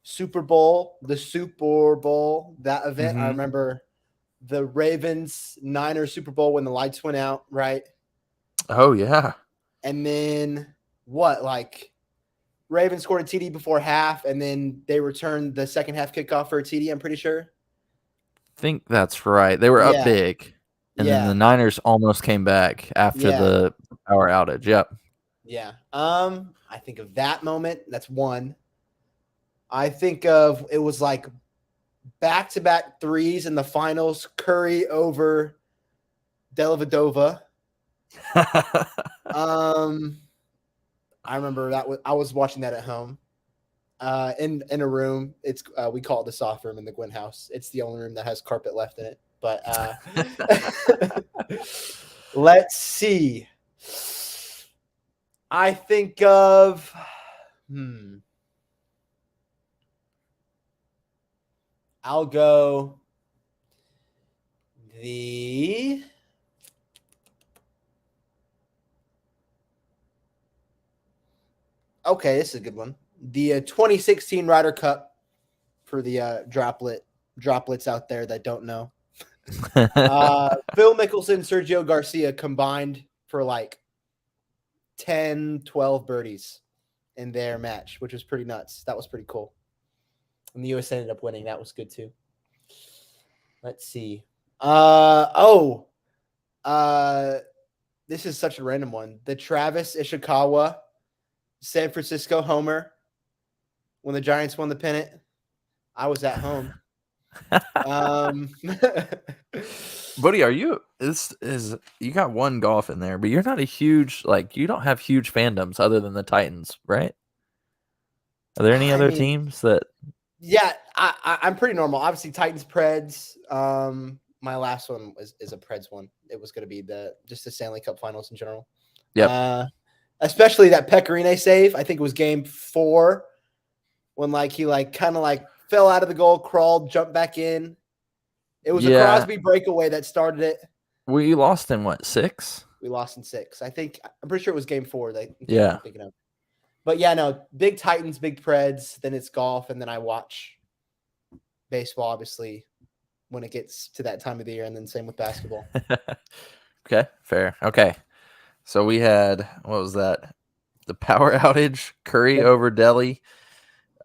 Super Bowl, that event. I remember the Ravens Niners Super Bowl when the lights went out, right?
Oh yeah.
And then Ravens scored a TD before half, and then they returned the second half kickoff for a TD, I'm pretty sure.
Think that's right. They were up big. And then the Niners almost came back after the power outage. Yep.
Yeah. I think of that moment. That's one. I think of it was like back-to-back threes in the finals. Curry over Dellavedova. I remember I was watching that at home. In a room. It's we call it the soft room in the Gwynn house. It's the only room that has carpet left in it. But let's see. I think of I'll go the okay, this is a good one. The 2016 Ryder Cup for the droplets out there that don't know. Phil Mickelson, Sergio Garcia combined for like 10, 12 birdies in their match, which was pretty nuts. That was pretty cool. And the U.S. ended up winning. That was good too. Let's see. This is such a random one. The Travis Ishikawa San Francisco homer when the Giants won the pennant. I was at home.
Buddy, you got one golf in there, but you're not a huge, you don't have huge fandoms other than the Titans, right? Are there any other teams that? Yeah,
I'm pretty normal. Obviously, Titans, Preds. My last one is a Preds one. It was going to be just the Stanley Cup Finals in general.
Yep.
Especially that Pecorine save. I think it was game 4 when he kind of fell out of the goal, crawled, jumped back in. It was a Crosby breakaway that started it.
We lost in what, 6?
We lost in 6. I'm pretty sure it was game 4.
Yeah.
But yeah, no, big Titans, big Preds. Then it's golf, and then I watch baseball, obviously, when it gets to that time of the year, and then same with basketball.
Okay, fair. Okay. So we had, what was that? The power outage, Curry over Delhi.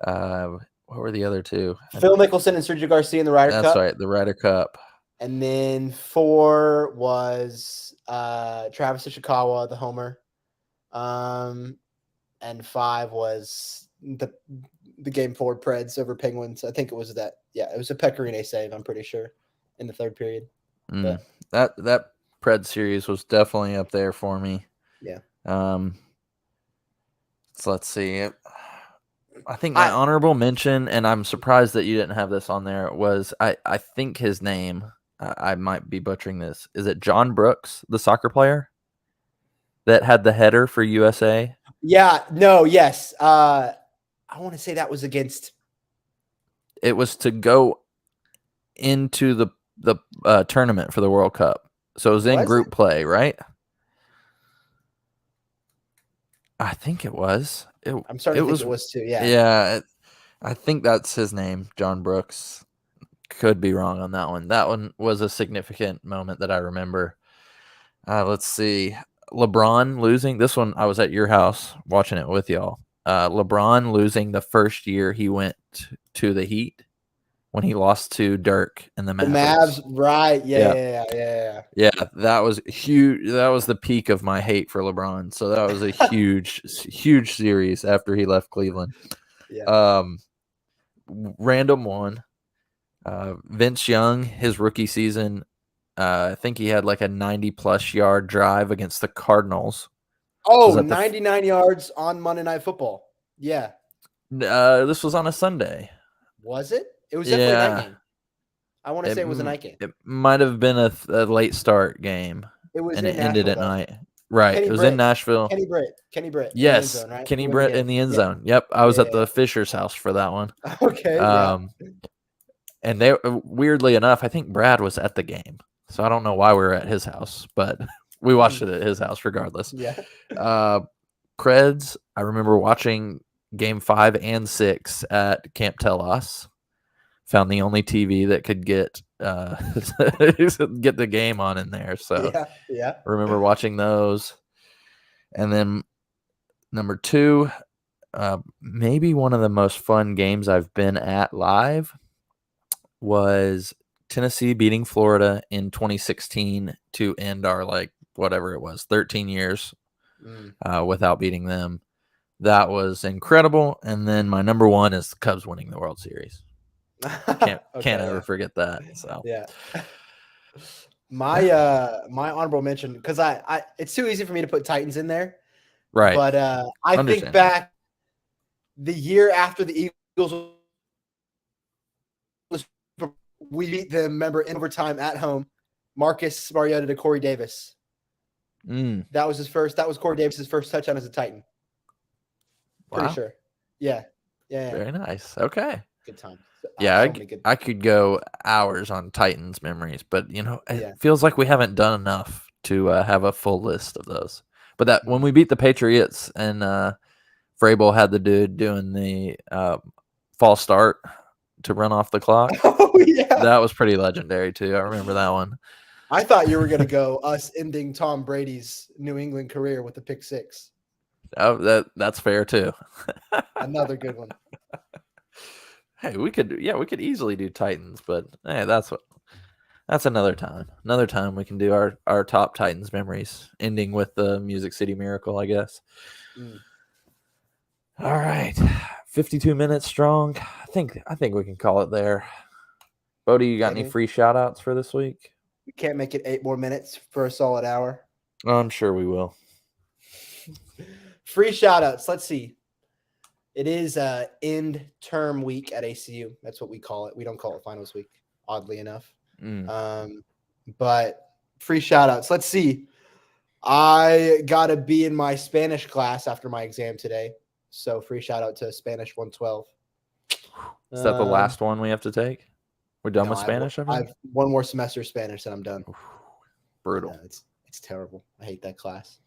What were the other two?
Phil Mickelson and Sergio Garcia in the Ryder Cup.
That's right, the Ryder Cup.
And then 4 was Travis Ishikawa, the homer. And 5 was the game 4 Preds over Penguins. I think it was that. Yeah, it was a Pecorine save, I'm pretty sure, in the third period.
That Pred series was definitely up there for me.
Yeah.
So let's see. I think my honorable mention, and I'm surprised that you didn't have this on there, was I think his name, I might be butchering this. Is it John Brooks, the soccer player that had the header for USA?
Yeah. No. Yes. I want to say that was against.
It was to go into the tournament for the World Cup. So it was in group play, right? I think it was.
I'm starting to think it was too. Yeah.
Yeah. I think that's his name, John Brooks. Could be wrong on that one. That one was a significant moment that I remember. Let's see. LeBron losing. This one, I was at your house watching it with y'all. LeBron losing the first year he went to the Heat when he lost to Dirk and the
The
Mavericks.
Mavs, right?
Yeah.
Yeah.
Yeah, that was huge. That was the peak of my hate for LeBron. So that was a huge, huge series after he left Cleveland.
Yeah.
Random one. Vince Young, his rookie season, I think he had like a 90-plus yard drive against the Cardinals.
Oh,
Was that
99 yards on Monday Night Football. Yeah.
This was on a Sunday.
Was it? It was definitely a
Yeah.
night game. I want to say it was a night game.
It might have been a late start game,
It was
and
in
it ended
Nashville,
at
though.
night. Right.
Kenny
it was
Britt.
in Nashville.
Kenny Britt. in the end
Yes,
zone, right?
Kenny
To win
Britt
game.
in the end
Yeah.
zone. Yep, I was
Yeah,
at the Fisher's house for that one.
Okay.
And they weirdly enough, I think Brad was at the game, so I don't know why we were at his house, but we watched it at his house regardless.
Yeah.
Creds, I remember watching Game 5 and 6 at Camp Telos. Found the only TV that could get the game on in there. So
Yeah.
I remember watching those. And then number 2, maybe one of the most fun games I've been at live was Tennessee beating Florida in 2016 to end our, like, whatever it was, 13 years without beating them. That was incredible. And then my number 1 is the Cubs winning the World Series. Can't ever forget that. So
yeah. My honorable mention, because I it's too easy for me to put Titans in there.
right.
But I think back the year after the Eagles we beat them, remember, in overtime at home. Marcus Mariota to Corey Davis. That was Corey Davis's first touchdown as a Titan. Pretty sure. Yeah.
Very nice. Okay.
Good time.
Yeah, I could go hours on Titans memories, but it feels like we haven't done enough to have a full list of those. But that when we beat the Patriots and Vrabel had the dude doing the false start to run off the clock.
Oh yeah,
that was pretty legendary too. I remember that one.
I thought you were gonna go us ending Tom Brady's New England career with the pick 6.
Oh, that's fair too.
Another good one.
Hey, we could easily do Titans, but hey, that's another time. Another time we can do our top Titans memories, ending with the Music City Miracle, I guess. All right, 52 minutes strong. I think we can call it there. Bodie, you got any free shout outs for this week?
We can't make it 8 more minutes for a solid hour.
I'm sure we will.
Free shout outs. Let's see. It is end term week at ACU. That's what we call it. We don't call it finals week, oddly enough. But free shout outs. Let's see. I got to be in my Spanish class after my exam today. So free shout out to Spanish 112.
Is that the last one we have to take? We're done with Spanish?
I have one more semester of Spanish and I'm done.
Brutal.
Yeah, it's terrible. I hate that class.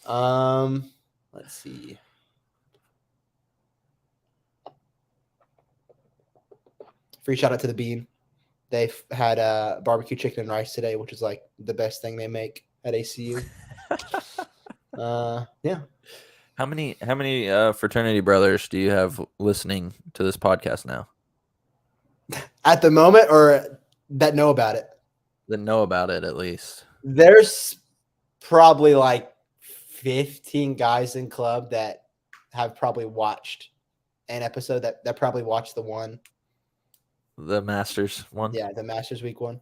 Let's see. Free shout out to the Bean. They had barbecue chicken and rice today, which is like the best thing they make at ACU. Yeah.
How many fraternity brothers do you have listening to this podcast now?
At the moment, or that know about it?
That know about it, at least.
There's probably like 15 guys in club that have probably watched an episode that probably watched the one.
The Masters one?
Yeah, the Masters week one.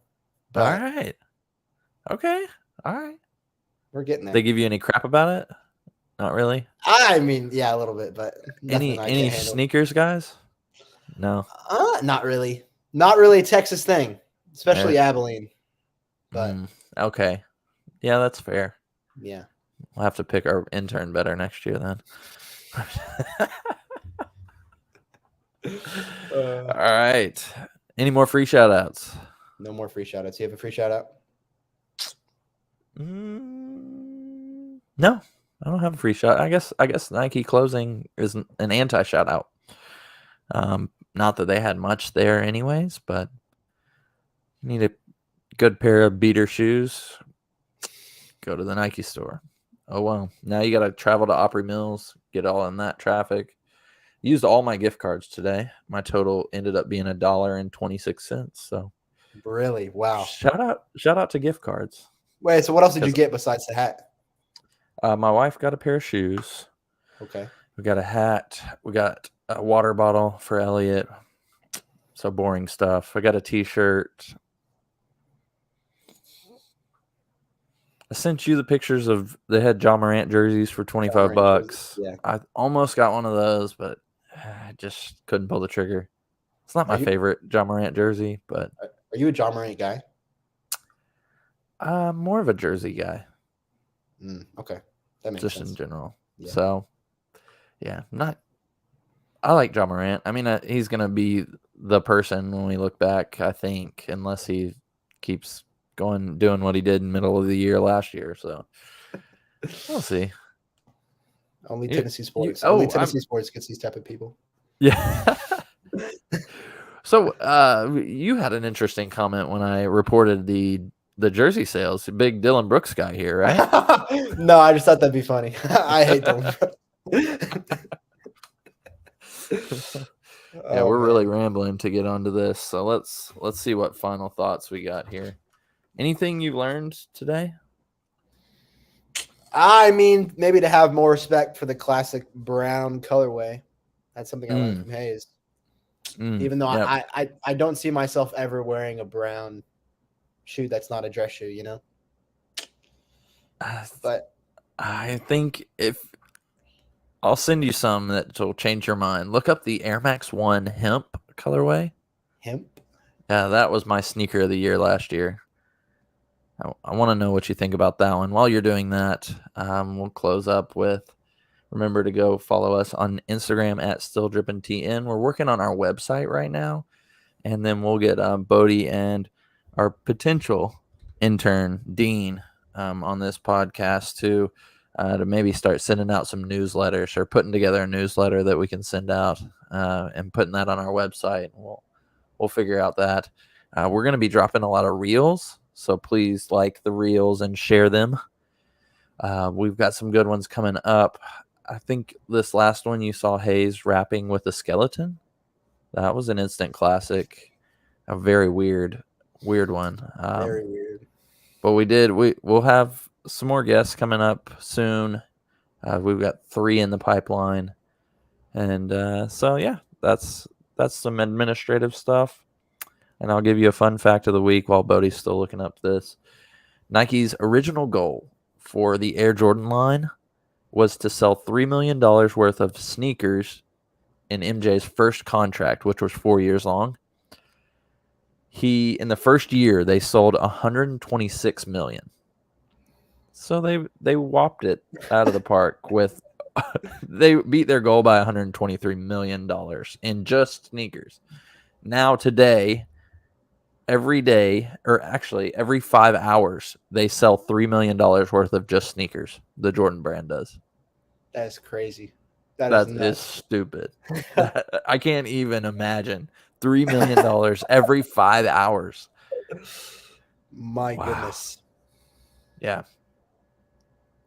All right. Okay. All right.
We're getting there.
They give you any crap about it? Not really?
I mean, yeah, a little bit, but
any sneakers guys? No.
Not really. Not really a Texas thing, especially Abilene. But
okay. Yeah, that's fair.
Yeah.
We'll have to pick our intern better next year then. All right. Any more free shout outs?
No more free shout outs. You have a free shout out?
No, I don't have a free shout. I guess Nike closing is an anti shout out. Not that they had much there anyways, but you need a good pair of beater shoes. Go to the Nike store. Oh well. Now you gotta travel to Opry Mills, get all in that traffic. Used all my gift cards today. My total ended up being $1.26. So
Really? Wow.
shout out to gift cards.
Wait, so what else did you get besides the hat?
My wife got a pair of shoes.
Okay.
We got a hat. We got a water bottle for Elliot. So boring stuff. I got a t-shirt. I sent you the pictures of they had Ja Morant jerseys for $25.
Yeah.
I almost got one of those, but I just couldn't pull the trigger. It's not my favorite Ja Morant jersey, but
Are you a Ja Morant guy?
I'm more of a jersey guy.
Okay. That makes
just
sense.
in general.
Yeah.
So, yeah, I like Ja Morant. I mean, he's going to be the person when we look back, I think, unless he keeps doing what he did in the middle of the year last year. So, we'll see.
Only Tennessee sports.
Only
Tennessee sports gets these type of people.
Yeah. So, you had an interesting comment when I reported the jersey sales. Big Dylan Brooks guy here, right?
No, I just thought that'd be funny. I hate them.
Yeah, we're really rambling to get onto this. So let's see what final thoughts we got here. Anything you learned today?
I mean, maybe to have more respect for the classic brown colorway. That's something I learned from Hayes. Even though I don't see myself ever wearing a brown shoe that's not a dress shoe, you know? But
I think I'll send you some that will change your mind. Look up the Air Max 1 hemp colorway.
Hemp?
Yeah, that was my sneaker of the year last year. I want to know what you think about that one. While you're doing that, we'll close up with, remember to go follow us on Instagram at Still Drippin TN. We're working on our website right now, and then we'll get Bodie and our potential intern, Dean, on this podcast to maybe start sending out some newsletters or putting together a newsletter that we can send out and putting that on our website. We'll figure out that. We're going to be dropping a lot of reels, so please like the reels and share them. We've got some good ones coming up. I think this last one you saw Hayes rapping with a skeleton. That was an instant classic. A very weird one.
Very weird.
But we'll have some more guests coming up soon. We've got 3 in the pipeline. And so, yeah, that's some administrative stuff. And I'll give you a fun fact of the week while Bodie's still looking up this. Nike's original goal for the Air Jordan line was to sell $3 million worth of sneakers in MJ's first contract, which was 4 years long. In the first year, they sold 126 million. So they whopped it out of the park with they beat their goal by $123 million in just sneakers. Now today, every day, or actually every 5 hours, they sell $3 million worth of just sneakers. The Jordan brand does.
That's crazy.
That is stupid. I can't even imagine $3 million every 5 hours.
My goodness.
Yeah.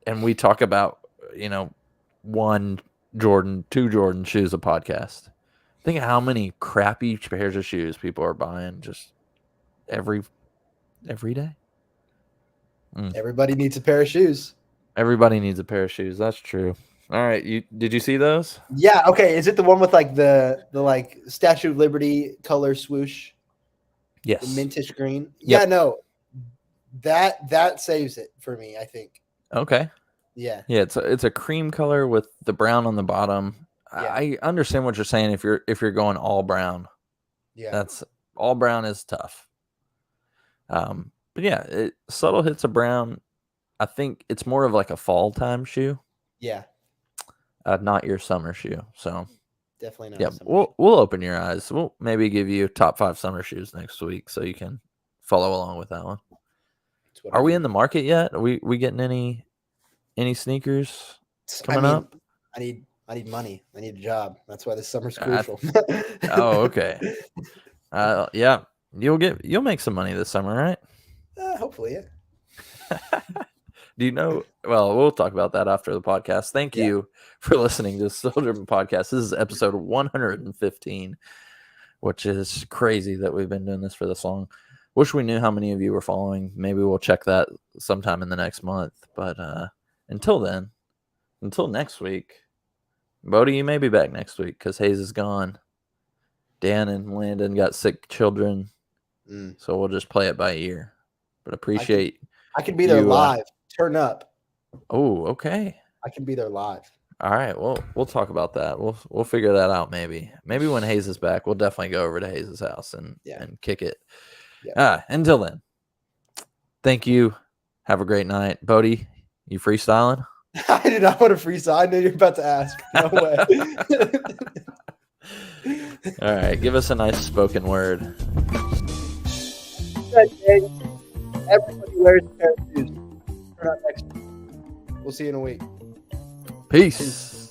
And we talk about, 1 Jordan, 2 Jordan shoes a podcast. Think of how many crappy pairs of shoes people are buying just every day.
Everybody needs a pair of shoes.
Everybody needs a pair of shoes. That's true. All right, did you see those?
Yeah. Okay. Is it the one with like the like Statue of Liberty color swoosh?
Yes.
The mintish green.
Yep.
Yeah. No. That saves it for me, I think.
Okay.
Yeah.
Yeah. It's a cream color with the brown on the bottom.
Yeah.
I understand what you're saying. If you're going all brown,
Yeah.
All brown is tough. But yeah, subtle hits of brown. I think it's more of like a fall time shoe.
Yeah.
Not your summer shoe. So
Definitely not.
yeah, we'll open your eyes. We'll maybe give you top 5 summer shoes next week so you can follow along with that one. Are we in the market yet? Are we getting any sneakers coming up?
I need money. I need a job. That's why this summer's crucial.
Oh, okay. Yeah, you'll make some money this summer, right?
Hopefully, yeah.
Do you know? Well, we'll talk about that after the podcast. Thank you for listening to Still Drippin Podcast. This is episode 115, which is crazy that we've been doing this for this long. Wish we knew how many of you were following. Maybe we'll check that sometime in the next month. But until then, until next week, Bodie, you may be back next week because Hayes is gone. Dan and Landon got sick children. So we'll just play it by ear. But appreciate
I can be there live. Turn up.
Oh, okay.
I can be there live.
All right. Well, we'll talk about that. We'll figure that out maybe. Maybe when Hayes is back, we'll definitely go over to Hayes' house and kick it. Yeah. Until then, thank you. Have a great night. Bodie, you freestyling?
I did not want to freestyle. I knew you were about to ask. No way.
All right. Give us a nice spoken word.
Everybody wears a pair of shoes. Turn up next week. We'll see you in a week.
Peace.